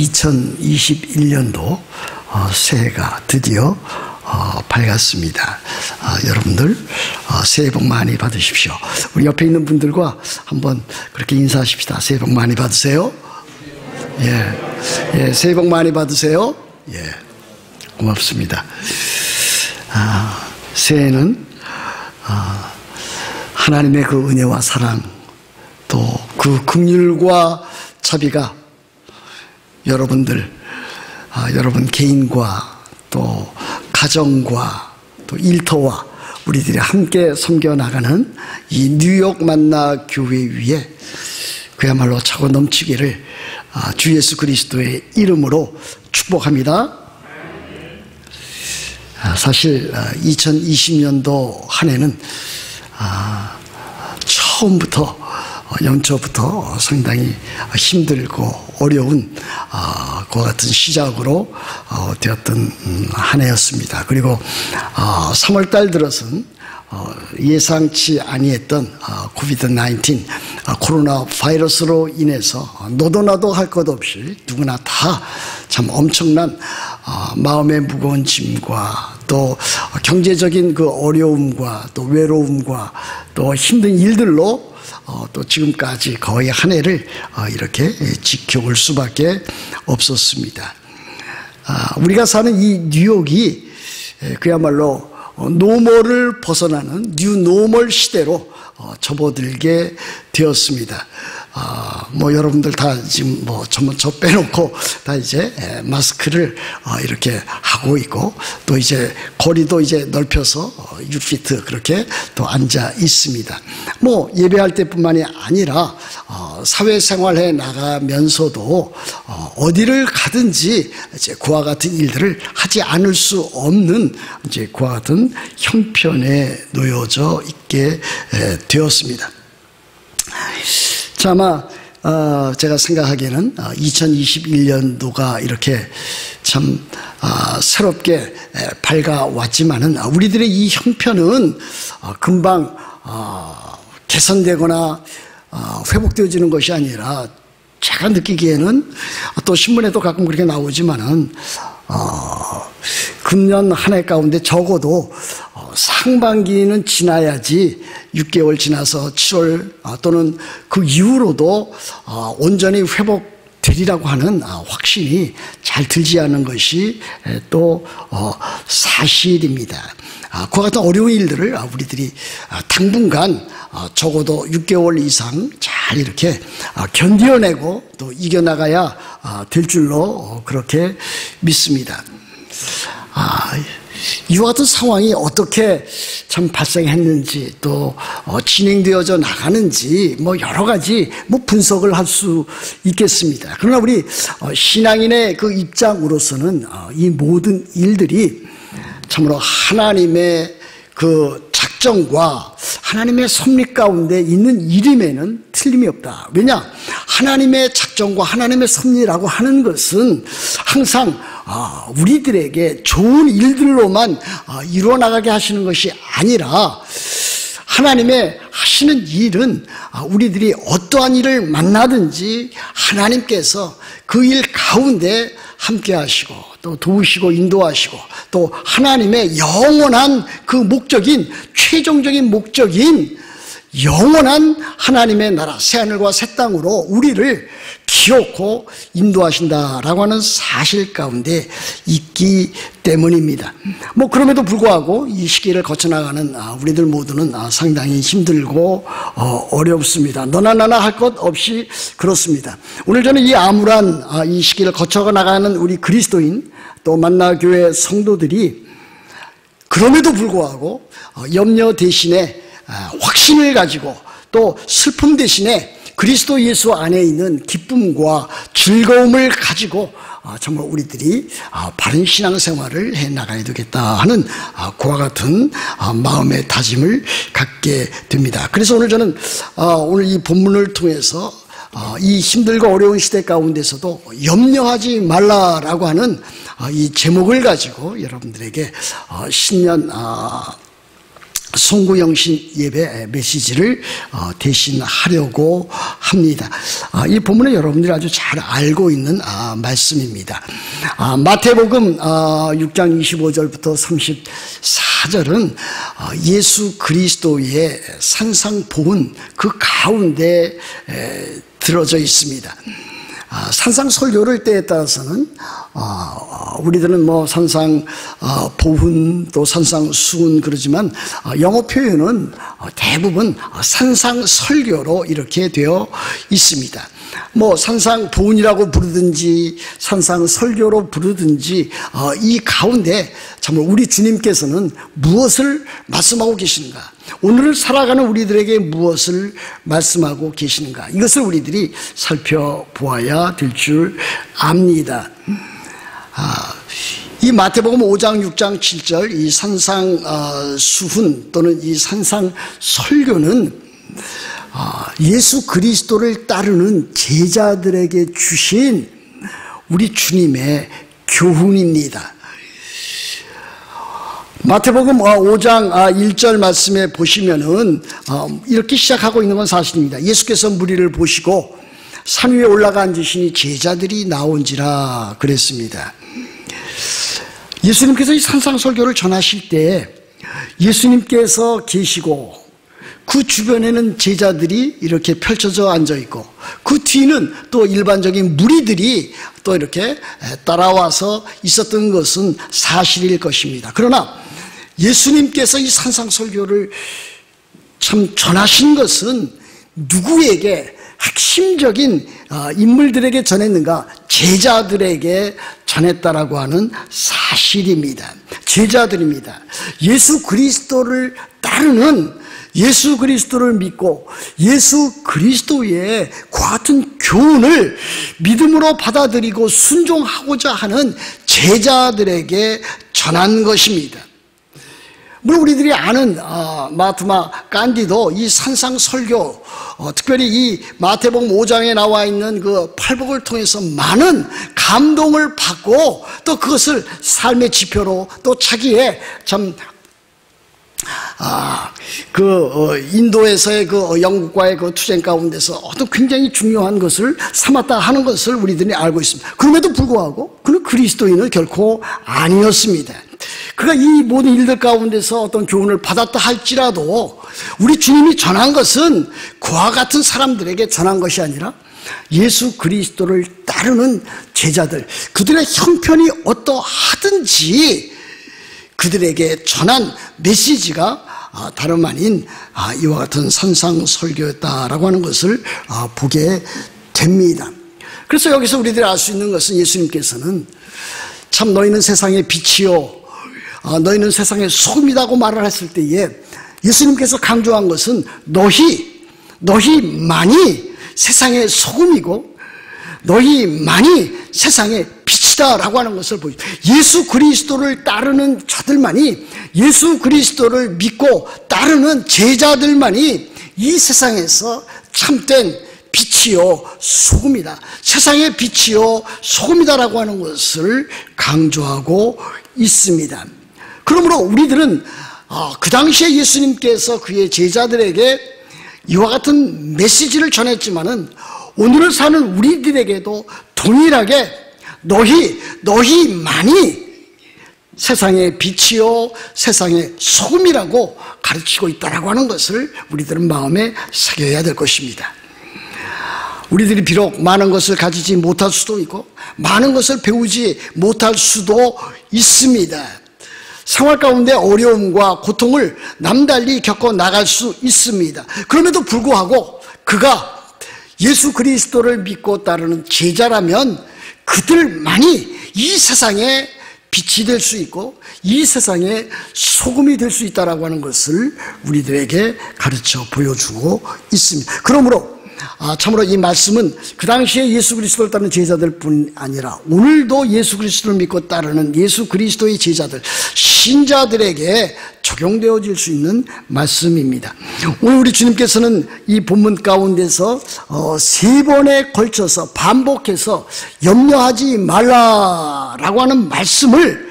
2021년도 새해가 드디어 밝았습니다. 여러분들 새해 복 많이 받으십시오. 우리 옆에 있는 분들과 한번 그렇게 인사하십시다. 새해 복 많이 받으세요. 예, 새해 복 많이 받으세요. 예, 고맙습니다. 새해는 하나님의 그 은혜와 사랑, 또 그 긍휼과 자비가 여러분 개인과 또 가정과 또 일터와 우리들이 함께 섬겨나가는 이 뉴욕 만나 교회 위에 그야말로 차고 넘치기를 주 예수 그리스도의 이름으로 축복합니다. 사실 2020년도 한 해는 처음부터 연초부터 상당히 힘들고 어려운 그와 같은 시작으로 되었던 한 해였습니다. 그리고 3월달 들어서는 예상치 아니했던 코비드-19 코로나 바이러스로 인해서 너도 나도 할 것 없이 누구나 다 참 엄청난 마음의 무거운 짐과 또 경제적인 그 어려움과 또 외로움과 또 힘든 일들로 또 지금까지 거의 한 해를 이렇게 지켜올 수밖에 없었습니다. 우리가 사는 이 뉴욕이 그야말로 노멀을 벗어나는 뉴노멀 시대로 접어들게 되었습니다. 여러분들 다 지금 저 빼놓고 다 이제 마스크를 이렇게 하고 있고 또 이제 거리도 이제 넓혀서 6피트 그렇게 또 앉아 있습니다. 예배할 때뿐만이 아니라 사회생활에 나가면서도 어디를 가든지 이제 그와 같은 일들을 하지 않을 수 없는 이제 그와 같은 형편에 놓여져 있게 되었습니다. 자, 아마 제가 생각하기에는 2021년도가 이렇게 참 새롭게 밝아왔지만은 우리들의 이 형편은 금방 개선되거나 회복되어지는 것이 아니라 제가 느끼기에는 또 신문에도 가끔 그렇게 나오지만은 금년 한 해 가운데 적어도 상반기는 지나야지 6개월 지나서 7월 또는 그 이후로도 온전히 회복되리라고 하는 확신이 잘 들지 않은 것이 또 사실입니다. 그와 같은 어려운 일들을 우리들이 당분간 적어도 6개월 이상 잘 이렇게 견뎌내고 또 이겨나가야 될 줄로 그렇게 믿습니다. 이와 같은 상황이 어떻게 참 발생했는지 또 진행되어져 나가는지 여러 가지 분석을 할 수 있겠습니다. 그러나 우리 신앙인의 그 입장으로서는 이 모든 일들이 참으로 하나님의 그 작정과 하나님의 섭리 가운데 있는 일임에는 틀림이 없다. 왜냐? 하나님의 작정과 하나님의 섭리라고 하는 것은 항상 우리들에게 좋은 일들로만 이루어나가게 하시는 것이 아니라 하나님의 하시는 일은 우리들이 어떠한 일을 만나든지 하나님께서 그 일 가운데 함께 하시고 또 도우시고 인도하시고 또 하나님의 영원한 그 목적인 최종적인 목적인 영원한 하나님의 나라 새하늘과 새 땅으로 우리를 기어코 인도하신다라고 하는 사실 가운데 있기 때문입니다. 그럼에도 불구하고 이 시기를 거쳐나가는 우리들 모두는 상당히 힘들고 어렵습니다. 너나 나나 할 것 없이 그렇습니다. 오늘 저는 이 암울한 이 시기를 거쳐나가는 우리 그리스도인 또 만나교회 성도들이 그럼에도 불구하고 염려 대신에 확신을 가지고 또 슬픔 대신에 그리스도 예수 안에 있는 기쁨과 즐거움을 가지고 정말 우리들이 바른 신앙생활을 해나가야 되겠다 하는 그와 같은 마음의 다짐을 갖게 됩니다. 그래서 오늘 저는 오늘 이 본문을 통해서 이 힘들고 어려운 시대 가운데서도 염려하지 말라라고 하는 이 제목을 가지고 여러분들에게 신년 송구영신 예배 메시지를 대신하려고 합니다. 이 본문은 여러분들이 아주 잘 알고 있는 말씀입니다. 마태복음 6장 25절부터 34절은 예수 그리스도의 산상보훈 그 가운데 들어져 있습니다. 산상설교를 때에 따라서는 우리들은 뭐 산상보훈 또 산상수훈 그러지만 영어 표현은 대부분 산상설교로 이렇게 되어 있습니다. 뭐 산상보훈이라고 부르든지 산상설교로 부르든지 이 가운데 정말 우리 주님께서는 무엇을 말씀하고 계시는가, 오늘 살아가는 우리들에게 무엇을 말씀하고 계시는가, 이것을 우리들이 살펴보아야 될 줄 압니다. 이 마태복음 5장 6장 7절 이 산상수훈 또는 이 산상설교는 예수 그리스도를 따르는 제자들에게 주신 우리 주님의 교훈입니다. 마태복음 5장 1절 말씀에 보시면은 이렇게 시작하고 있는 건 사실입니다. 예수께서 무리를 보시고 산 위에 올라가 앉으시니 제자들이 나온지라 그랬습니다. 예수님께서 이 산상설교를 전하실 때 예수님께서 계시고 그 주변에는 제자들이 이렇게 펼쳐져 앉아 있고 그 뒤는 또 일반적인 무리들이 또 이렇게 따라와서 있었던 것은 사실일 것입니다. 그러나 예수님께서 이 산상설교를 참 전하신 것은 누구에게 핵심적인 인물들에게 전했는가? 제자들에게 전했다라고 하는 사실입니다. 제자들입니다. 예수 그리스도를 따르는, 예수 그리스도를 믿고 예수 그리스도의 같은 교훈을 믿음으로 받아들이고 순종하고자 하는 제자들에게 전한 것입니다. 물론 우리들이 아는 마하트마 간디도 이 산상설교, 특별히 이 마태복음 5장에 나와 있는 그 팔복을 통해서 많은 감동을 받고 또 그것을 삶의 지표로 또 자기의 참 인도에서의 그 영국과의 그 투쟁 가운데서 어떤 굉장히 중요한 것을 삼았다 하는 것을 우리들이 알고 있습니다. 그럼에도 불구하고 그는 그리스도인은 결코 아니었습니다. 그가 이 모든 일들 가운데서 어떤 교훈을 받았다 할지라도 우리 주님이 전한 것은 그와 같은 사람들에게 전한 것이 아니라 예수 그리스도를 따르는 제자들, 그들의 형편이 어떠하든지 그들에게 전한 메시지가 다름 아닌 이와 같은 산상설교였다라고 하는 것을 보게 됩니다. 그래서 여기서 우리들이 알 수 있는 것은 예수님께서는 참 너희는 세상의 빛이요 너희는 세상의 소금이라고 말을 했을 때에 예수님께서 강조한 것은 너희만이 세상의 소금이고 너희만이 세상의 빛이다라고 하는 것을 보여줍니다. 예수 그리스도를 따르는 자들만이, 예수 그리스도를 믿고 따르는 제자들만이 이 세상에서 참된 빛이요 소금이다, 세상의 빛이요 소금이다라고 하는 것을 강조하고 있습니다. 그러므로 우리들은 그 당시에 예수님께서 그의 제자들에게 이와 같은 메시지를 전했지만은 오늘을 사는 우리들에게도 동일하게 너희만이 세상의 빛이요 세상의 소금이라고 가르치고 있다라고 하는 것을 우리들은 마음에 새겨야 될 것입니다. 우리들이 비록 많은 것을 가지지 못할 수도 있고 많은 것을 배우지 못할 수도 있습니다. 생활 가운데 어려움과 고통을 남달리 겪어 나갈 수 있습니다. 그럼에도 불구하고 그가 예수 그리스도를 믿고 따르는 제자라면 그들만이 이 세상에 빛이 될 수 있고 이 세상에 소금이 될 수 있다라고 하는 것을 우리들에게 가르쳐 보여주고 있습니다. 그러므로 참으로 이 말씀은 그 당시에 예수 그리스도를 따르는 제자들뿐 아니라 오늘도 예수 그리스도를 믿고 따르는 예수 그리스도의 제자들, 신자들에게 적용되어질 수 있는 말씀입니다. 오늘 우리 주님께서는 이 본문 가운데서 3번에 걸쳐서 반복해서 염려하지 말라라고 하는 말씀을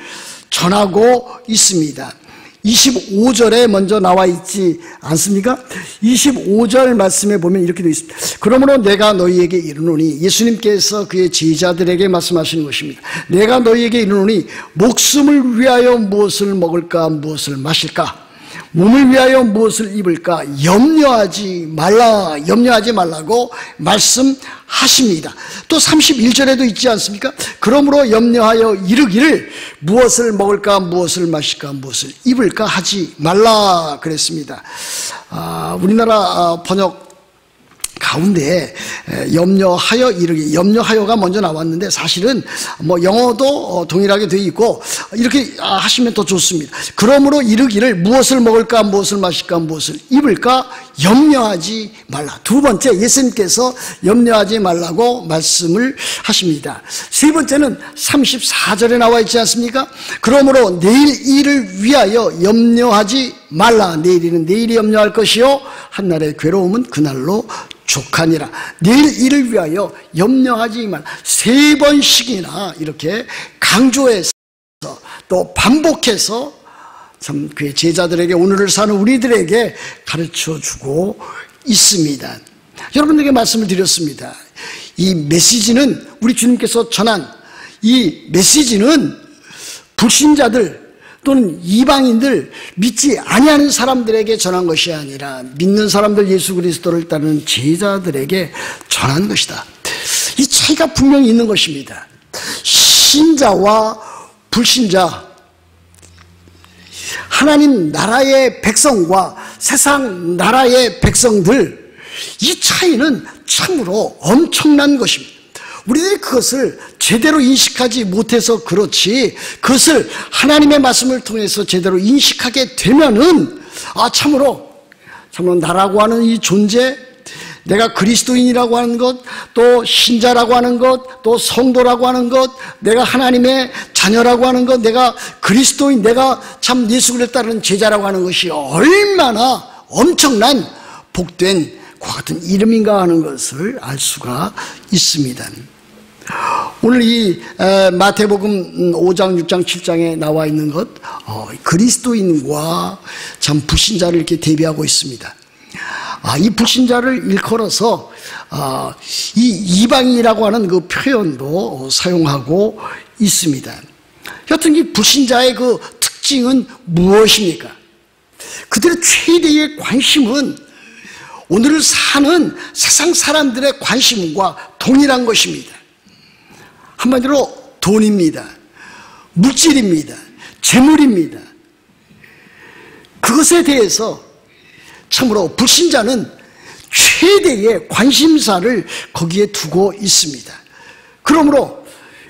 전하고 있습니다. 25절에 먼저 나와 있지 않습니까? 25절 말씀에 보면 이렇게 되어 있습니다. 그러므로 내가 너희에게 이르노니, 예수님께서 그의 제자들에게 말씀하시는 것입니다. 내가 너희에게 이르노니 목숨을 위하여 무엇을 먹을까 무엇을 마실까, 몸을 위하여 무엇을 입을까 염려하지 말라고 말씀하십니다. 또 31절에도 있지 않습니까? 그러므로 염려하여 이르기를 무엇을 먹을까 무엇을 마실까 무엇을 입을까 하지 말라 그랬습니다. 우리나라 번역 가운데 염려하여 이르기, 염려하여가 먼저 나왔는데 사실은 뭐 영어도 동일하게 되어 있고 이렇게 하시면 더 좋습니다. 그러므로 이르기를 무엇을 먹을까 무엇을 마실까 무엇을 입을까 염려하지 말라. 두 번째, 예수님께서 염려하지 말라고 말씀을 하십니다. 세 번째는 34절에 나와 있지 않습니까? 그러므로 내일 일을 위하여 염려하지 말라. 내일은 내일이 염려할 것이요 한날의 괴로움은 그날로 족하니라. 내일 일을 위하여 염려하지 말라. 세 번씩이나 이렇게 강조해서 또 반복해서 참 그의 제자들에게, 오늘을 사는 우리들에게 가르쳐주고 있습니다. 여러분들에게 말씀을 드렸습니다. 이 메시지는, 우리 주님께서 전한 이 메시지는 불신자들 또는 이방인들, 믿지 아니하는 사람들에게 전한 것이 아니라 믿는 사람들, 예수 그리스도를 따르는 제자들에게 전한 것이다. 이 차이가 분명히 있는 것입니다. 신자와 불신자, 하나님 나라의 백성과 세상 나라의 백성들, 이 차이는 참으로 엄청난 것입니다. 우리들이 그것을 제대로 인식하지 못해서 그렇지, 그것을 하나님의 말씀을 통해서 제대로 인식하게 되면은 참으로 나라고 하는 이 존재, 내가 그리스도인이라고 하는 것, 또 신자라고 하는 것, 또 성도라고 하는 것, 내가 하나님의 자녀라고 하는 것, 내가 그리스도인, 내가 참 예수 그리스도를 따르는 제자라고 하는 것이 얼마나 엄청난 복된 그와 같은 이름인가 하는 것을 알 수가 있습니다. 오늘 이 마태복음 5장, 6장, 7장에 나와 있는 것, 그리스도인과 참 불신자를 이렇게 대비하고 있습니다. 이 불신자를 일컬어서 이 이방인이라고 하는 그 표현도 사용하고 있습니다. 여튼 이 불신자의 그 특징은 무엇입니까? 그들의 최대의 관심은 오늘을 사는 세상 사람들의 관심과 동일한 것입니다. 한마디로 돈입니다. 물질입니다. 재물입니다. 그것에 대해서 참으로 불신자는 최대의 관심사를 거기에 두고 있습니다. 그러므로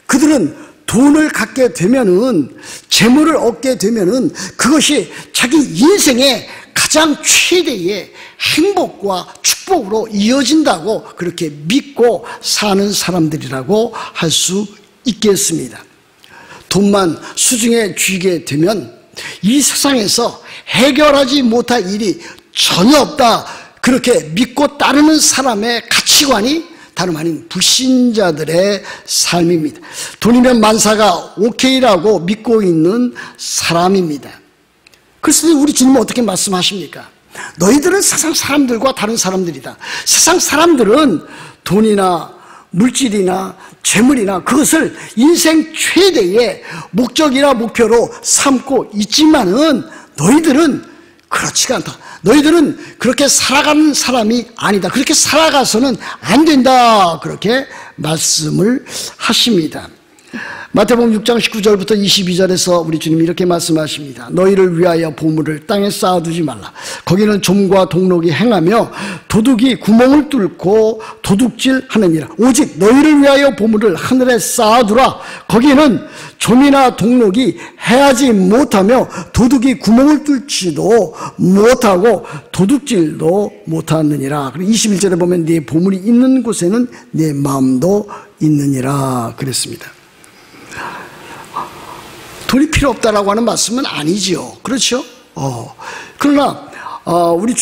그들은 돈을 갖게 되면은, 재물을 얻게 되면은 그것이 자기 인생의 가장 최대의 행복과 축복으로 이어진다고 그렇게 믿고 사는 사람들이라고 할 수 있겠습니다. 돈만 수중에 쥐게 되면 이 세상에서 해결하지 못할 일이 전혀 없다, 그렇게 믿고 따르는 사람의 가치관이 다름 아닌 불신자들의 삶입니다. 돈이면 만사가 오케이라고 믿고 있는 사람입니다. 그래서 우리 주님은 어떻게 말씀하십니까? 너희들은 세상 사람들과 다른 사람들이다. 세상 사람들은 돈이나 물질이나 재물이나 그것을 인생 최대의 목적이나 목표로 삼고 있지만은 너희들은 그렇지가 않다. 너희들은 그렇게 살아가는 사람이 아니다. 그렇게 살아가서는 안 된다. 그렇게 말씀을 하십니다. 마태복음 6장 19절부터 22절에서 우리 주님이 이렇게 말씀하십니다. 너희를 위하여 보물을 땅에 쌓아두지 말라. 거기는 좀과 동록이 행하며 도둑이 구멍을 뚫고 도둑질하느니라. 오직 너희를 위하여 보물을 하늘에 쌓아두라. 거기는 좀이나 동록이 해하지 못하며 도둑이 구멍을 뚫지도 못하고 도둑질도 못하느니라. 그리고 21절에 보면 네 보물이 있는 곳에는 네 마음도 있느니라 그랬습니다. 돈이 필요 없다라고 하는 말씀은 아니지요. 그렇죠? 그러나 우리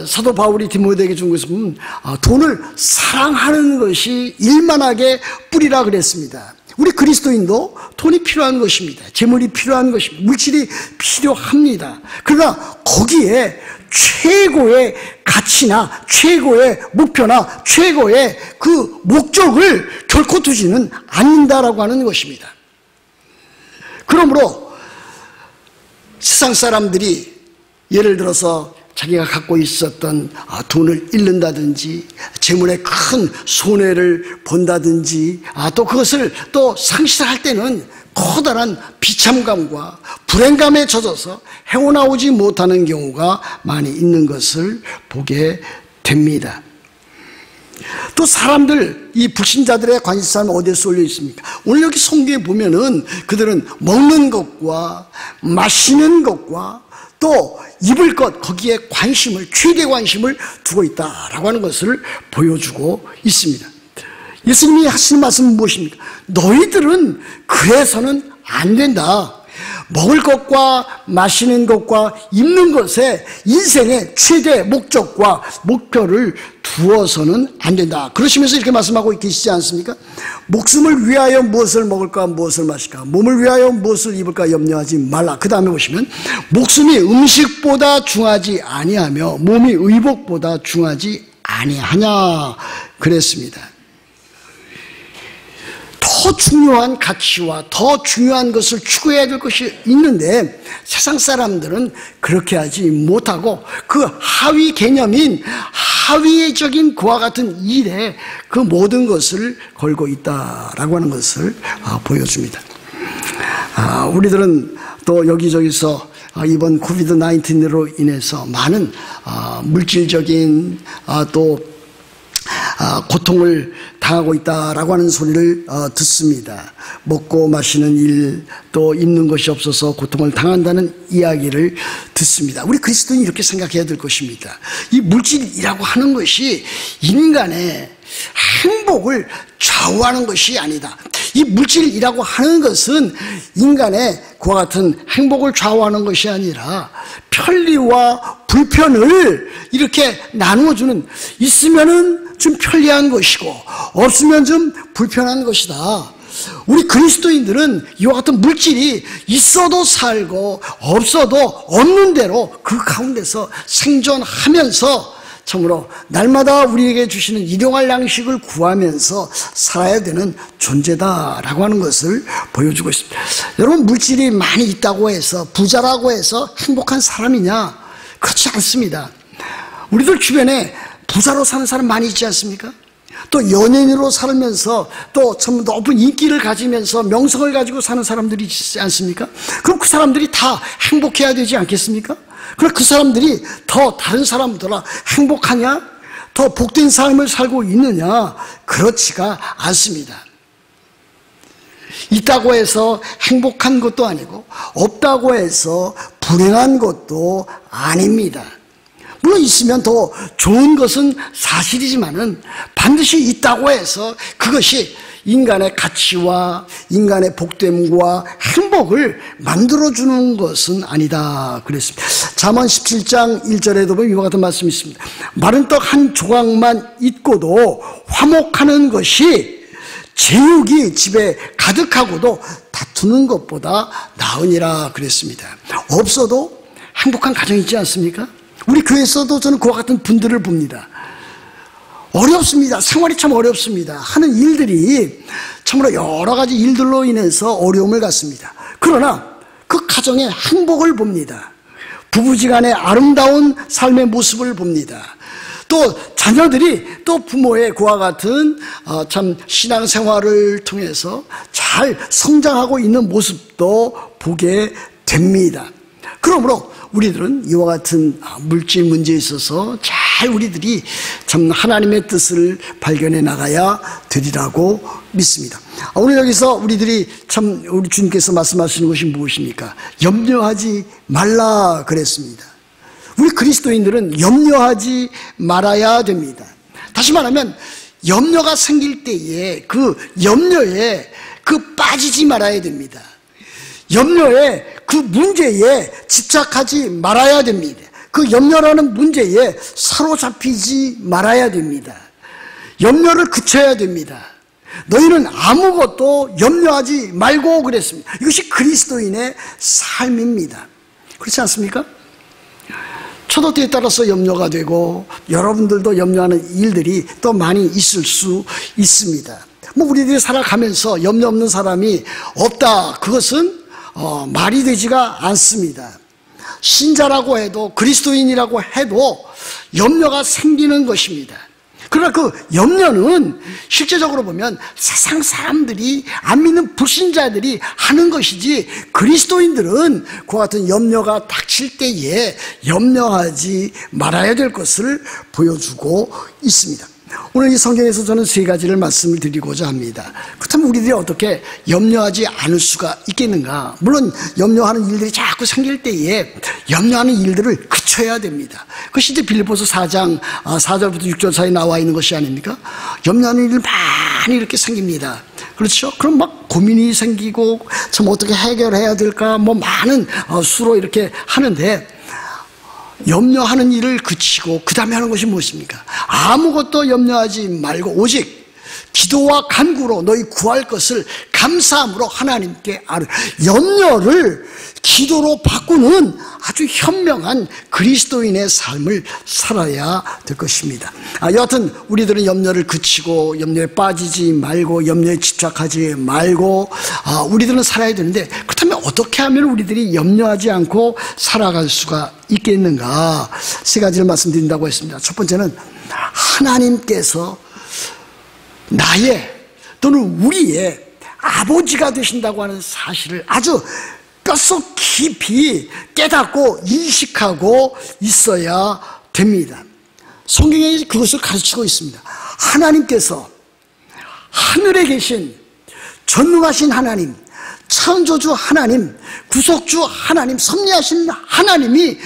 사도 바울이 디모데에게 준 것을 보면 돈을 사랑하는 것이 일만하게 뿌리라 그랬습니다. 우리 그리스도인도 돈이 필요한 것입니다. 재물이 필요한 것입니다. 물질이 필요합니다. 그러나 거기에 최고의 가치나 최고의 목표나 최고의 그 목적을 결코 두지는 않는다라고 하는 것입니다. 그러므로 세상 사람들이 예를 들어서 자기가 갖고 있었던 돈을 잃는다든지 재물에 큰 손해를 본다든지 또 그것을 또 상실할 때는 커다란 비참감과 불행감에 젖어서 헤어나오지 못하는 경우가 많이 있는 것을 보게 됩니다. 또 사람들, 이 불신자들의 관심사는 어디에 쏠려 있습니까? 오늘 여기 성경에 보면은 그들은 먹는 것과 마시는 것과 또 입을 것, 거기에 최대 관심을 두고 있다라고 하는 것을 보여주고 있습니다. 예수님이 하시는 말씀은 무엇입니까? 너희들은 그래서는 안 된다. 먹을 것과 마시는 것과 입는 것에 인생의 최대 목적과 목표를 두어서는 안 된다. 그러시면서 이렇게 말씀하고 계시지 않습니까? 목숨을 위하여 무엇을 먹을까 무엇을 마실까, 몸을 위하여 무엇을 입을까 염려하지 말라. 그 다음에 보시면 목숨이 음식보다 중하지 아니하며 몸이 의복보다 중하지 아니하냐 그랬습니다. 더 중요한 가치와 더 중요한 것을 추구해야 될 것이 있는데 세상 사람들은 그렇게 하지 못하고 그 하위 개념인 하위적인 그와 같은 일에 그 모든 것을 걸고 있다라고 하는 것을 보여줍니다. 우리들은 또 여기저기서 이번 코비드 19으로 인해서 많은 물질적인 또 고통을 당하고 있다라고 하는 소리를 듣습니다. 먹고 마시는 일, 또 입는 것이 없어서 고통을 당한다는 이야기를 듣습니다. 우리 그리스도인이 이렇게 생각해야 될 것입니다. 이 물질이라고 하는 것이 인간의 행복을 좌우하는 것이 아니다. 이 물질이라고 하는 것은 인간의 그와 같은 행복을 좌우하는 것이 아니라 편리와 불편을 이렇게 나누어주는, 있으면은 좀 편리한 것이고 없으면 좀 불편한 것이다. 우리 그리스도인들은 이와 같은 물질이 있어도 살고 없어도 없는 대로 그 가운데서 생존하면서 참으로 날마다 우리에게 주시는 일용할 양식을 구하면서 살아야 되는 존재다라고 하는 것을 보여주고 있습니다. 여러분, 물질이 많이 있다고 해서 부자라고 해서 행복한 사람이냐? 그렇지 않습니다. 우리들 주변에 부자로 사는 사람 많이 있지 않습니까? 또 연예인으로 살면서 또 참 높은 인기를 가지면서 명성을 가지고 사는 사람들이 있지 않습니까? 그럼 그 사람들이 다 행복해야 되지 않겠습니까? 그럼 그 사람들이 더 다른 사람보다 행복하냐? 더 복된 삶을 살고 있느냐? 그렇지가 않습니다. 있다고 해서 행복한 것도 아니고 없다고 해서 불행한 것도 아닙니다. 물론 있으면 더 좋은 것은 사실이지만은 반드시 있다고 해서 그것이 인간의 가치와 인간의 복됨과 행복을 만들어주는 것은 아니다 그랬습니다. 잠언 17장 1절에도 보면 이와 같은 말씀이 있습니다. 마른 떡 한 조각만 있고도 화목하는 것이 제육이 집에 가득하고도 다투는 것보다 나으니라 그랬습니다. 없어도 행복한 가정이 있지 않습니까? 우리 교회에서도 저는 그와 같은 분들을 봅니다. 어렵습니다. 생활이 참 어렵습니다. 하는 일들이 참으로 여러 가지 일들로 인해서 어려움을 갖습니다. 그러나 그 가정의 행복을 봅니다. 부부지간의 아름다운 삶의 모습을 봅니다. 또 자녀들이 또 부모의 그와 같은 참 신앙생활을 통해서 잘 성장하고 있는 모습도 보게 됩니다. 그러므로 우리들은 이와 같은 물질 문제에 있어서 잘 우리들이 참 하나님의 뜻을 발견해 나가야 되리라고 믿습니다. 오늘 여기서 우리들이 참 우리 주님께서 말씀하시는 것이 무엇입니까? 염려하지 말라 그랬습니다. 우리 그리스도인들은 염려하지 말아야 됩니다. 다시 말하면 염려가 생길 때에 그 염려에 빠지지 말아야 됩니다. 염려에 그 문제에 집착하지 말아야 됩니다. 그 염려라는 문제에 사로잡히지 말아야 됩니다. 염려를 그쳐야 됩니다. 너희는 아무것도 염려하지 말고 그랬습니다. 이것이 그리스도인의 삶입니다. 그렇지 않습니까? 초도때에 따라서 염려가 되고 여러분들도 염려하는 일들이 또 많이 있을 수 있습니다. 우리들이 살아가면서 염려 없는 사람이 없다. 그것은 말이 되지가 않습니다. 신자라고 해도 그리스도인이라고 해도 염려가 생기는 것입니다. 그러나 그 염려는 실제적으로 보면 세상 사람들이 안 믿는 불신자들이 하는 것이지 그리스도인들은 그와 같은 염려가 닥칠 때에 염려하지 말아야 될 것을 보여주고 있습니다. 오늘 이 성경에서 저는 세 가지를 말씀을 드리고자 합니다. 그렇다면 우리들이 어떻게 염려하지 않을 수가 있겠는가? 물론 염려하는 일들이 자꾸 생길 때에 염려하는 일들을 그쳐야 됩니다. 그것이 이제 빌립보서 4장 4절부터 6절 사이에 나와 있는 것이 아닙니까? 염려하는 일들 많이 이렇게 생깁니다. 그렇죠? 그럼 막 고민이 생기고 참 어떻게 해결해야 될까? 많은 수로 이렇게 하는데 염려하는 일을 그치고 그 다음에 하는 것이 무엇입니까? 아무것도 염려하지 말고 오직 기도와 간구로 너희 구할 것을 감사함으로 하나님께 아뢰. 염려를 기도로 바꾸는 아주 현명한 그리스도인의 삶을 살아야 될 것입니다. 여하튼 우리들은 염려를 그치고 염려에 빠지지 말고 염려에 집착하지 말고 우리들은 살아야 되는데 그렇다면 어떻게 하면 우리들이 염려하지 않고 살아갈 수가 있겠는가? 세 가지를 말씀드린다고 했습니다. 첫 번째는 하나님께서 나의 또는 우리의 아버지가 되신다고 하는 사실을 아주 뼛속 깊이 깨닫고 인식하고 있어야 됩니다. 성경에 그것을 가르치고 있습니다. 하나님께서 하늘에 계신 전능하신 하나님, 창조주 하나님, 구속주 하나님, 섭리하신 하나님이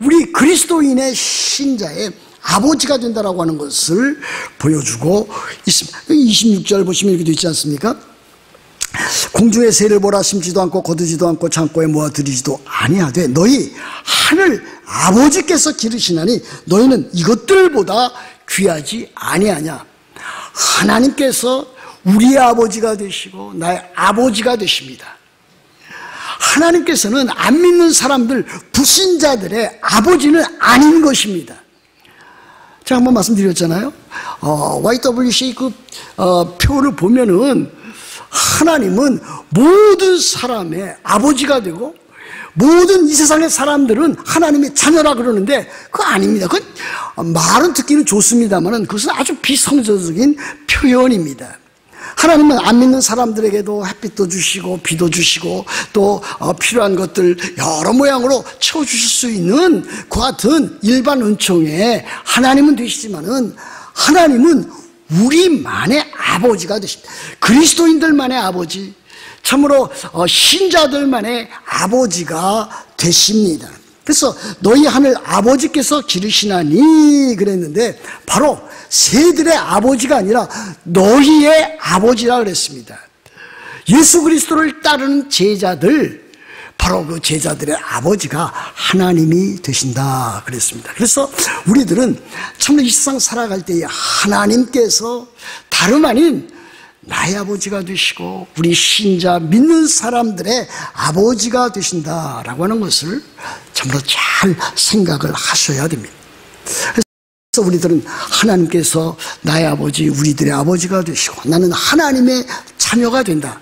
우리 그리스도인의 신자의 아버지가 된다라고 하는 것을 보여주고 있습니다. 26절 보시면 이렇게 되어 있지 않습니까? 공중의 새를 보라. 심지도 않고 거두지도 않고 창고에 모아들이지도 아니하되 너희 하늘 아버지께서 기르시나니 너희는 이것들보다 귀하지 아니하냐. 하나님께서 우리의 아버지가 되시고 나의 아버지가 되십니다. 하나님께서는 안 믿는 사람들, 불신자들의 아버지는 아닌 것입니다. 제가 한번 말씀드렸잖아요. YWC 그 표를 보면은 하나님은 모든 사람의 아버지가 되고 모든 이 세상의 사람들은 하나님의 자녀라 그러는데 그거 아닙니다. 그건 말은 듣기는 좋습니다만 그것은 아주 비성서적인 표현입니다. 하나님은 안 믿는 사람들에게도 햇빛도 주시고 비도 주시고 또 필요한 것들 여러 모양으로 채워주실 수 있는 그 같은 일반 은총에 하나님은 되시지만은 하나님은 우리만의 아버지가 되십니다. 그리스도인들만의 아버지, 참으로 신자들만의 아버지가 되십니다. 그래서 너희 하늘 아버지께서 기르시나니 그랬는데 바로 새들의 아버지가 아니라 너희의 아버지라 그랬습니다. 예수 그리스도를 따르는 제자들, 바로 그 제자들의 아버지가 하나님이 되신다 그랬습니다. 그래서 우리들은 참으로 이 세상 살아갈 때에 하나님께서 다름 아닌 나의 아버지가 되시고 우리 신자 믿는 사람들의 아버지가 되신다라고 하는 것을 참으로 잘 생각을 하셔야 됩니다. 그래서 우리들은 하나님께서 나의 아버지, 우리들의 아버지가 되시고 나는 하나님의 자녀가 된다.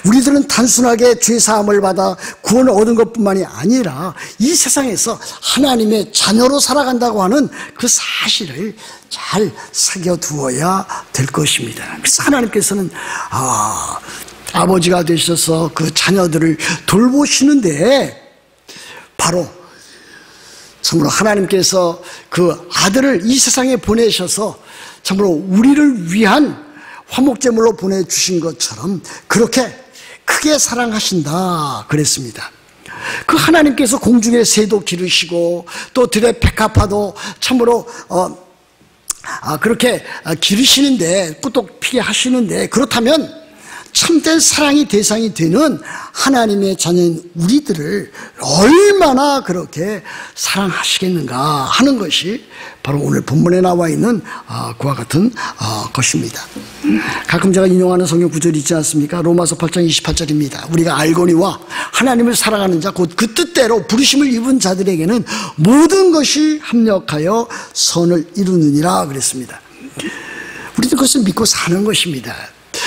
우리들은 단순하게 죄사함을 받아 구원을 얻은 것뿐만이 아니라 이 세상에서 하나님의 자녀로 살아간다고 하는 그 사실을 잘 새겨두어야 될 것입니다. 그래서 하나님께서는 아버지가 되셔서 그 자녀들을 돌보시는데 바로 참으로 하나님께서 그 아들을 이 세상에 보내셔서 참으로 우리를 위한 화목제물로 보내주신 것처럼 그렇게 크게 사랑하신다 그랬습니다. 그 하나님께서 공중의 새도 기르시고 또 들의 백합화도 참으로 그렇게 기르시는데 꾸덕 피게 하시는데 그렇다면 참된 사랑이 대상이 되는 하나님의 자녀인 우리들을 얼마나 그렇게 사랑하시겠는가 하는 것이 바로 오늘 본문에 나와 있는 그와 같은 것입니다. 가끔 제가 인용하는 성경 구절이 있지 않습니까? 로마서 8장 28절입니다. 우리가 알거니와 하나님을 사랑하는 자 곧 그 뜻대로 부르심을 입은 자들에게는 모든 것이 합력하여 선을 이루느니라 그랬습니다. 우리도 그것을 믿고 사는 것입니다.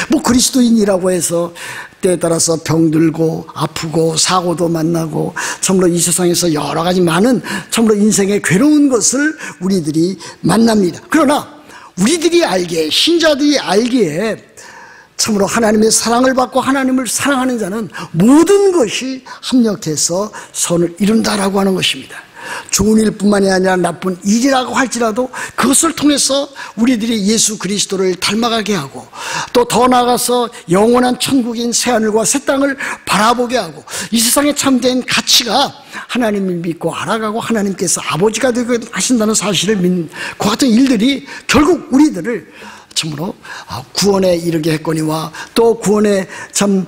뭐 그리스도인이라고 해서 때에 따라서 병들고 아프고 사고도 만나고 참으로 이 세상에서 여러 가지 많은 참으로 인생의 괴로운 것을 우리들이 만납니다. 그러나 우리들이 알기에, 신자들이 알기에 참으로 하나님의 사랑을 받고 하나님을 사랑하는 자는 모든 것이 합력해서 선을 이룬다라고 하는 것입니다. 좋은 일뿐만이 아니라 나쁜 일이라고 할지라도 그것을 통해서 우리들이 예수 그리스도를 닮아가게 하고 또 더 나아가서 영원한 천국인 새하늘과 새 땅을 바라보게 하고 이 세상에 참된 가치가 하나님을 믿고 알아가고 하나님께서 아버지가 되게 하신다는 사실을 믿는 그 같은 일들이 결국 우리들을 참으로 구원에 이르게 했거니와 또 구원의 참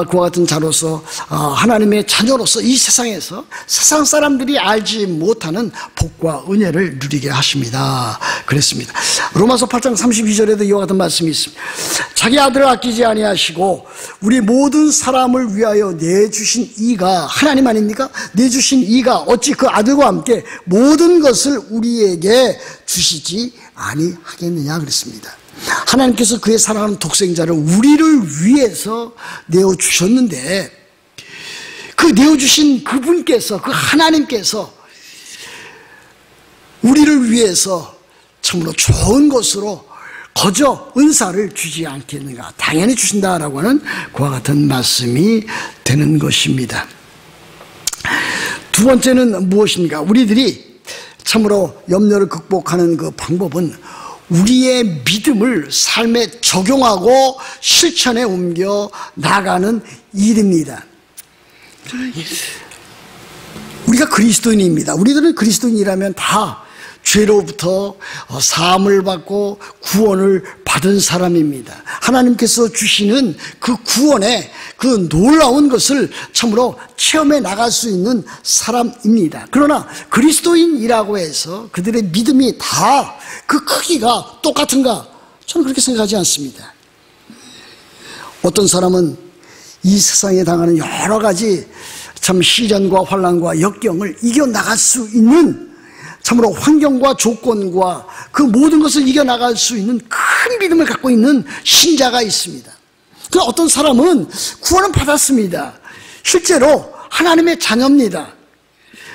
그와 같은 자로서 하나님의 자녀로서 이 세상에서 세상 사람들이 알지 못하는 복과 은혜를 누리게 하십니다. 그랬습니다. 로마서 8장 32절에도 이와 같은 말씀이 있습니다. 자기 아들을 아끼지 아니하시고 우리 모든 사람을 위하여 내주신 이가 하나님 아닙니까? 내주신 이가 어찌 그 아들과 함께 모든 것을 우리에게 주시지 아니하겠느냐 그랬습니다. 하나님께서 그의 사랑하는 독생자를 우리를 위해서 내어주셨는데 그 내어주신 그분께서 그 하나님께서 우리를 위해서 참으로 좋은 것으로 거저 은사를 주지 않겠는가? 당연히 주신다라고 하는 그와 같은 말씀이 되는 것입니다. 두 번째는 무엇입니까? 우리들이 참으로 염려를 극복하는 그 방법은 우리의 믿음을 삶에 적용하고 실천에 옮겨 나가는 일입니다. 우리가 그리스도인입니다. 우리들은 그리스도인이라면 다 죄로부터 사함을 받고 구원을 받은 사람입니다. 하나님께서 주시는 그 구원의 그 놀라운 것을 참으로 체험해 나갈 수 있는 사람입니다. 그러나 그리스도인이라고 해서 그들의 믿음이 다 그 크기가 똑같은가? 저는 그렇게 생각하지 않습니다. 어떤 사람은 이 세상에 당하는 여러 가지 참 시련과 환난과 역경을 이겨나갈 수 있는 참으로 환경과 조건과 그 모든 것을 이겨나갈 수 있는 큰 믿음을 갖고 있는 신자가 있습니다. 그 어떤 사람은 구원은 받았습니다. 실제로 하나님의 자녀입니다.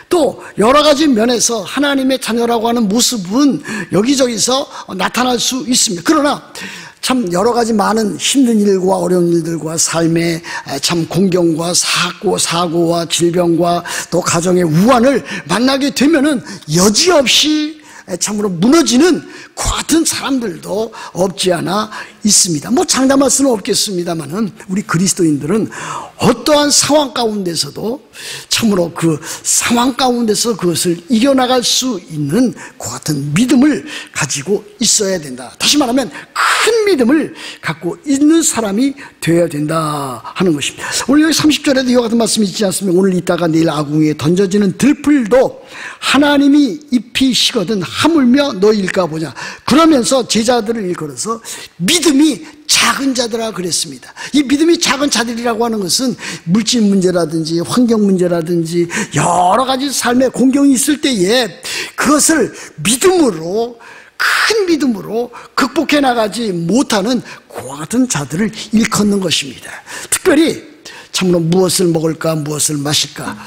또 여러 가지 면에서 하나님의 자녀라고 하는 모습은 여기저기서 나타날 수 있습니다. 그러나 참 여러 가지 많은 힘든 일과 어려운 일들과 삶의 참 공경과 사고와 질병과 또 가정의 우환을 만나게 되면은 여지없이 참으로 무너지는 그 같은 사람들도 없지 않아 있습니다. 뭐 장담할 수는 없겠습니다만은 우리 그리스도인들은 어떠한 상황 가운데서도 참으로 그 상황 가운데서 그것을 이겨나갈 수 있는 그 같은 믿음을 가지고 있어야 된다. 다시 말하면 큰 믿음을 갖고 있는 사람이 되어야 된다 하는 것입니다. 오늘 여기 30절에도 이와 같은 말씀이 있지 않습니까? 오늘 있다가 내일 아궁이에 던져지는 들풀도 하나님이 입히시거든 하물며 너일까 보냐. 그러면서 제자들을 일컬어서 믿음이 작은 자들아 그랬습니다. 이 믿음이 작은 자들이라고 하는 것은 물질 문제라든지 환경 문제라든지 여러 가지 삶의 공경이 있을 때에 그것을 믿음으로 큰 믿음으로 극복해 나가지 못하는 그와 같은 자들을 일컫는 것입니다. 특별히 참으로 무엇을 먹을까 무엇을 마실까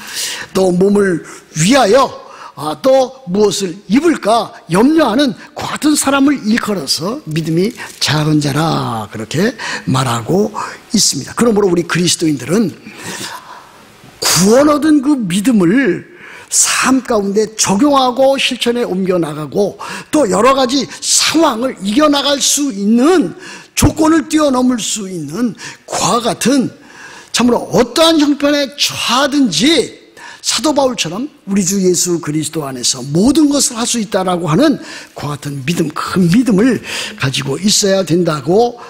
또 몸을 위하여 또 무엇을 입을까 염려하는 그 같은 사람을 일컬어서 믿음이 작은 자라 그렇게 말하고 있습니다. 그러므로 우리 그리스도인들은 구원 얻은 그 믿음을 삶 가운데 적용하고 실천에 옮겨나가고 또 여러 가지 상황을 이겨나갈 수 있는 조건을 뛰어넘을 수 있는 그와 같은 참으로 어떠한 형편에 처하든지 사도 바울처럼 우리 주 예수 그리스도 안에서 모든 것을 할 수 있다라고 하는 그와 같은 믿음, 큰 믿음을 가지고 있어야 된다고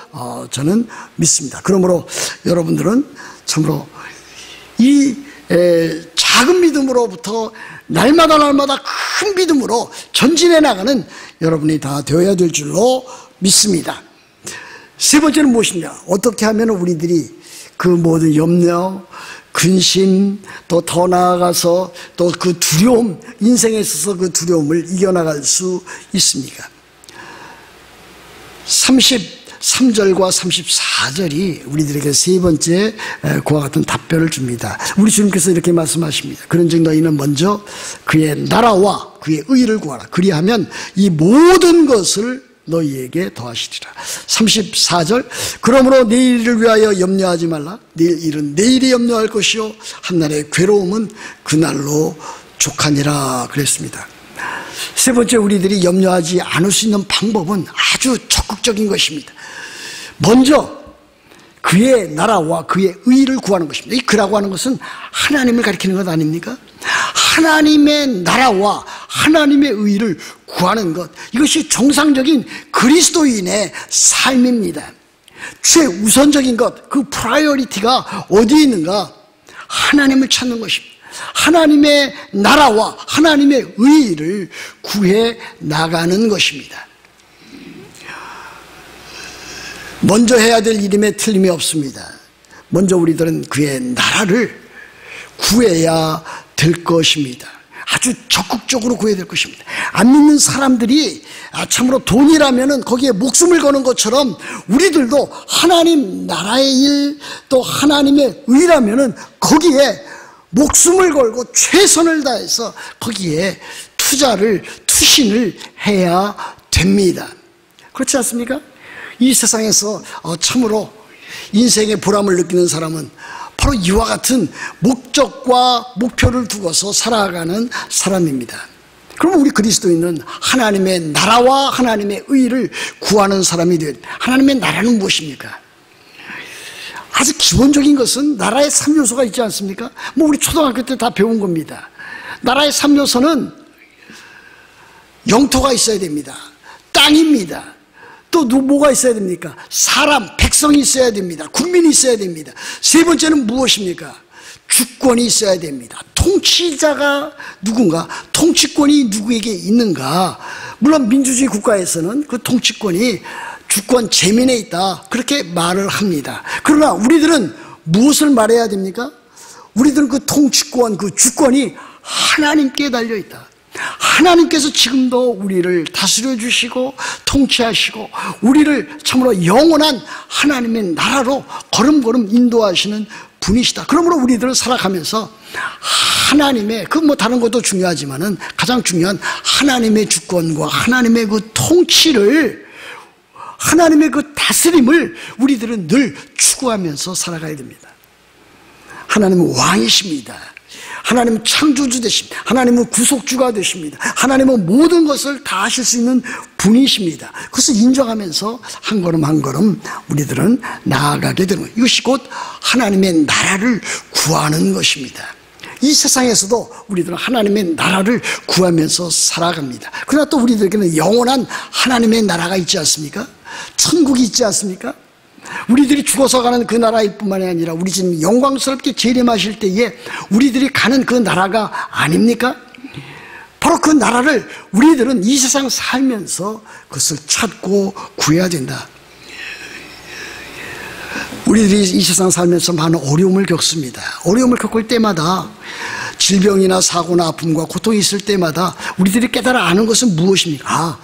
저는 믿습니다. 그러므로 여러분들은 참으로 이 작은 믿음으로부터 날마다 큰 믿음으로 전진해 나가는 여러분이 다 되어야 될 줄로 믿습니다. 세 번째는 무엇이냐? 어떻게 하면 우리들이 그 모든 염려, 근심, 또 더 나아가서 또 그 두려움, 인생에 있어서 그 두려움을 이겨나갈 수 있습니까? 33절과 34절이 우리들에게 세 번째 그와 같은 답변을 줍니다. 우리 주님께서 이렇게 말씀하십니다. 그런즉 너희는 먼저 그의 나라와 그의 의를 구하라. 그리하면 이 모든 것을 너희에게 더하시리라. 34절, 그러므로 내일을 위하여 염려하지 말라. 내일 일은 내일이 염려할 것이요 한날의 괴로움은 그날로 족하니라 그랬습니다. 세 번째, 우리들이 염려하지 않을 수 있는 방법은 아주 적극적인 것입니다. 먼저 그의 나라와 그의 의를 구하는 것입니다. 이 그라고 하는 것은 하나님을 가리키는 것 아닙니까? 하나님의 나라와 하나님의 의를 구하는 것, 이것이 정상적인 그리스도인의 삶입니다. 최우선적인 것, 그 프라이어리티가 어디에 있는가? 하나님을 찾는 것입니다. 하나님의 나라와 하나님의 의를 구해 나가는 것입니다. 먼저 해야 될 일임에 틀림이 없습니다. 먼저 우리들은 그의 나라를 구해야 될 것입니다. 아주 적극적으로 구해야 될 것입니다. 안 믿는 사람들이 참으로 돈이라면은 거기에 목숨을 거는 것처럼 우리들도 하나님 나라의 일, 또 하나님의 의라면은 거기에 목숨을 걸고 최선을 다해서 거기에 투신을 해야 됩니다. 그렇지 않습니까? 이 세상에서 참으로 인생의 보람을 느끼는 사람은 바로 이와 같은 목적과 목표를 두고서 살아가는 사람입니다. 그러면 우리 그리스도인은 하나님의 나라와 하나님의 의를 구하는 사람이 되어야 됩니다. 하나님의 나라는 무엇입니까? 아주 기본적인 것은 나라의 3요소가 있지 않습니까? 우리 초등학교 때 다 배운 겁니다. 나라의 3요소는 영토가 있어야 됩니다. 땅입니다. 또 뭐가 있어야 됩니까? 사람, 백성이 있어야 됩니다. 국민이 있어야 됩니다. 세 번째는 무엇입니까? 주권이 있어야 됩니다. 통치자가 누군가, 통치권이 누구에게 있는가. 물론 민주주의 국가에서는 그 통치권이 주권 재민에 있다, 그렇게 말을 합니다. 그러나 우리들은 무엇을 말해야 됩니까? 우리들은 그 통치권, 그 주권이 하나님께 달려있다. 하나님께서 지금도 우리를 다스려 주시고 통치하시고 우리를 참으로 영원한 하나님의 나라로 걸음걸음 인도하시는 분이시다. 그러므로 우리들은 살아가면서 하나님의 다른 것도 중요하지만은 가장 중요한 하나님의 주권과 하나님의 그 통치를, 하나님의 그 다스림을 우리들은 늘 추구하면서 살아가야 됩니다. 하나님은 왕이십니다. 하나님은 창조주 되십니다. 하나님은 구속주가 되십니다. 하나님은 모든 것을 다 하실 수 있는 분이십니다. 그것을 인정하면서 한 걸음 한 걸음 우리들은 나아가게 되는 거예요. 이것이 곧 하나님의 나라를 구하는 것입니다. 이 세상에서도 우리들은 하나님의 나라를 구하면서 살아갑니다. 그러나 또 우리들에게는 영원한 하나님의 나라가 있지 않습니까? 천국이 있지 않습니까? 우리들이 죽어서 가는 그 나라일 뿐만이 아니라 우리 지금 영광스럽게 재림하실 때에 우리들이 가는 그 나라가 아닙니까? 바로 그 나라를 우리들은 이 세상 살면서 그것을 찾고 구해야 된다. 우리들이 이 세상 살면서 많은 어려움을 겪습니다. 어려움을 겪을 때마다, 질병이나 사고나 아픔과 고통이 있을 때마다 우리들이 깨달아 아는 것은 무엇입니까?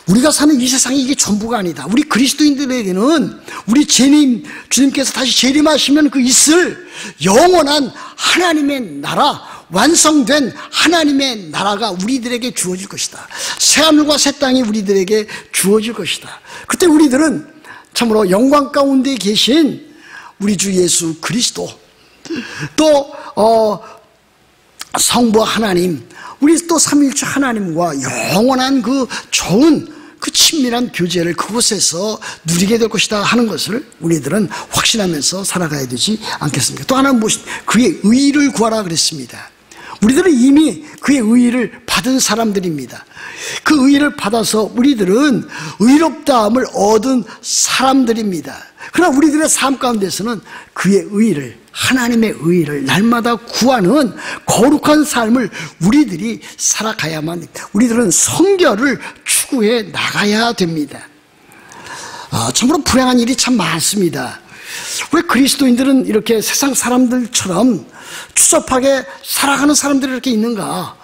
우리가 사는 이 세상이 이게 전부가 아니다. 우리 그리스도인들에게는 우리 주님께서 다시 재림하시면 그 있을 영원한 하나님의 나라, 완성된 하나님의 나라가 우리들에게 주어질 것이다. 새하늘과 새 땅이 우리들에게 주어질 것이다. 그때 우리들은 참으로 영광 가운데 계신 우리 주 예수 그리스도, 또 성부 하나님, 우리 또 삼위일체 하나님과 영원한 그 좋은 그 친밀한 교제를 그곳에서 누리게 될 것이다 하는 것을 우리들은 확신하면서 살아가야 되지 않겠습니까? 또 하나는 무엇입니까? 그의 의를 구하라 그랬습니다. 우리들은 이미 그의 의를 받은 사람들입니다. 그 의를 받아서 우리들은 의롭다함을 얻은 사람들입니다. 그러나 우리들의 삶 가운데서는 그의 의를, 하나님의 의를 날마다 구하는 거룩한 삶을 우리들이 살아가야만 합니다. 우리들은 성결을 추구해 나가야 됩니다. 참으로 불행한 일이 참 많습니다. 왜 그리스도인들은 이렇게 세상 사람들처럼 추잡하게 살아가는 사람들이 이렇게 있는가?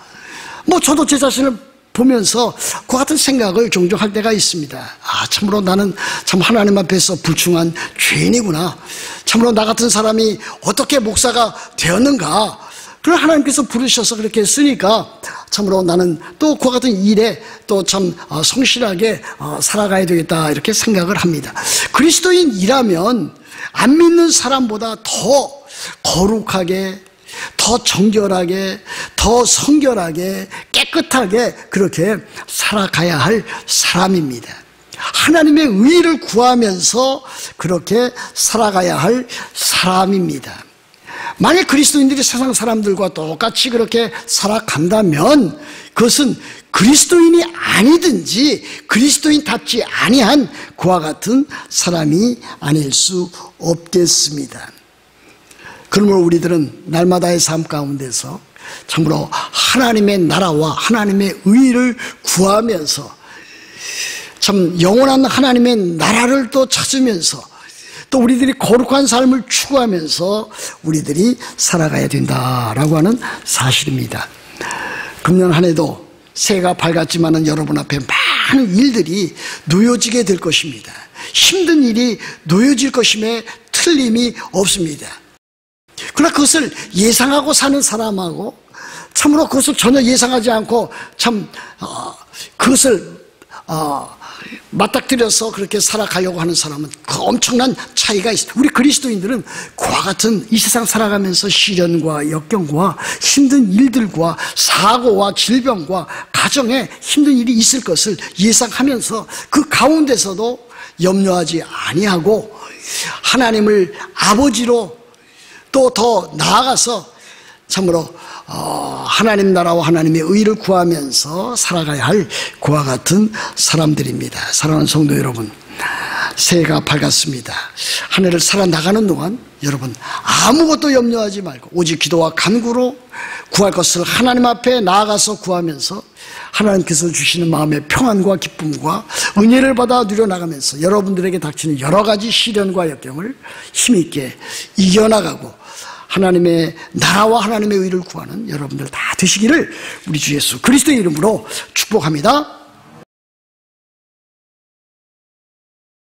저도 제 자신을 보면서 그 같은 생각을 종종 할 때가 있습니다. 참으로 나는 참 하나님 앞에서 불충한 죄인이구나. 참으로 나 같은 사람이 어떻게 목사가 되었는가. 그걸 하나님께서 부르셔서 그렇게 했으니까 참으로 나는 또 그와 같은 일에 또 참 성실하게 살아가야 되겠다 이렇게 생각을 합니다. 그리스도인이라면 안 믿는 사람보다 더 거룩하게, 더 정결하게, 더 성결하게, 깨끗하게 그렇게 살아가야 할 사람입니다. 하나님의 의를 구하면서 그렇게 살아가야 할 사람입니다. 만약 그리스도인들이 세상 사람들과 똑같이 그렇게 살아간다면 그것은 그리스도인이 아니든지 그리스도인답지 아니한 그와 같은 사람이 아닐 수 없겠습니다. 그러므로 우리들은 날마다의 삶 가운데서 참으로 하나님의 나라와 하나님의 의를 구하면서 참 영원한 하나님의 나라를 또 찾으면서 또 우리들이 거룩한 삶을 추구하면서 우리들이 살아가야 된다라고 하는 사실입니다. 금년 한 해도 새해가 밝았지만은 여러분 앞에 많은 일들이 놓여지게 될 것입니다. 힘든 일이 놓여질 것임에 틀림이 없습니다. 그러나 그것을 예상하고 사는 사람하고 참으로 그것을 전혀 예상하지 않고 그것을 맞닥뜨려서 그렇게 살아가려고 하는 사람은 그 엄청난 차이가 있습니다. 우리 그리스도인들은 그와 같은 이 세상 살아가면서 시련과 역경과 힘든 일들과 사고와 질병과 가정에 힘든 일이 있을 것을 예상하면서 그 가운데서도 염려하지 아니하고 하나님을 아버지로 또 더 나아가서 참으로 하나님 나라와 하나님의 의를 구하면서 살아가야 할 그와 같은 사람들입니다. 사랑하는 성도 여러분, 새해가 밝았습니다. 한 해를 살아나가는 동안 여러분 아무것도 염려하지 말고 오직 기도와 간구로 구할 것을 하나님 앞에 나아가서 구하면서 하나님께서 주시는 마음의 평안과 기쁨과 은혜를 받아 누려나가면서 여러분들에게 닥치는 여러 가지 시련과 역경을 힘있게 이겨나가고 하나님의 나라와 하나님의 의를 구하는 여러분들 다 되시기를 우리 주 예수 그리스도의 이름으로 축복합니다.